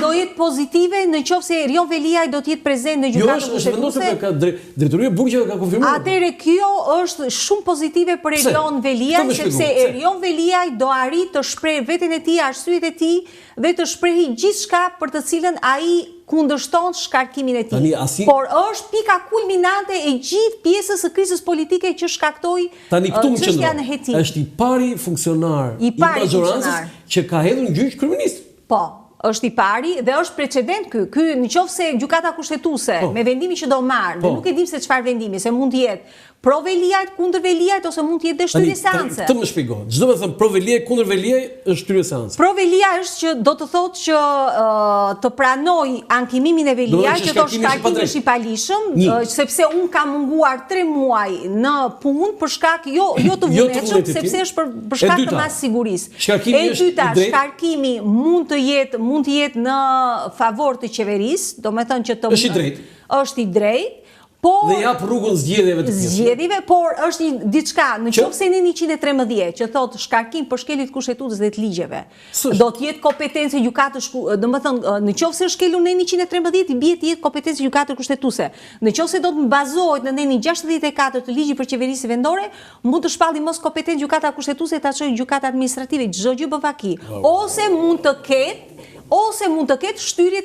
do jetë pozitive në qoftë se Erion Veliaj do të jetë prezent në gjykatën kushtetuese. Jo, është vendosur ka drejtoria e Burgjeve ka konfirmuar. Atëherë kjo është shumë pozitive për Erion Veliaj, sepse Erion Veliaj do arrit të shprehë veten e tij, arsyet e tij dhe të shprehë gjithçka për të cilën ai kundërshton shkarkimin e tij. Por është pika kulminante e gjithë pjesës së krizës politike që shkaktoi çështja në Heti. Është i pari funksionar i majorancës që ka hedhur në gjyq kryeminist. Po, është i pari dhe është precedent ky. Ky nëse gjykata kushtetuese me vendimin që do marr, dhe nuk e dim se çfarë vendimi, se mund të jetë pro Veliajt, kundër Veliajt ose mund të jetë shtyrje seance. Këtë më shpjegohet. Çdo të them pro Veliaj, kundër Veliaj është shtyrje seance. Pro Veliaj është që do të thotë që të pranoj ankimimin e Veliajt, që do shkarkimi është i palishëm, sepse unë kam munguar 3 muaj në punë për shkak jo të vullnetshëm, sepse është për shkak të mas sigurisë. E dyta, shkarkimi mund të jetë në favor të qeverisë, domethënë që është i drejtë. Dhe jap rrugën zgjedhjeve, por është diçka, në qoftë se në 113 që thotë shkarkim për shkeljet kushtetuese dhe të ligjeve, do të jetë kompetencë gjykatës, domethënë në qoftë se është shkelur në 113 i bie të jetë kompetencë gjykatës kushtetuese. Në qoftë se do të bazohet në nenin 64 të ligjit për qeverisë vendore, mund të shpallë mos kompetencë gjykata kushtetuese ta çojë gjykata administrative, çdo gjë bë vaki. Ose mund të ketë shtyrje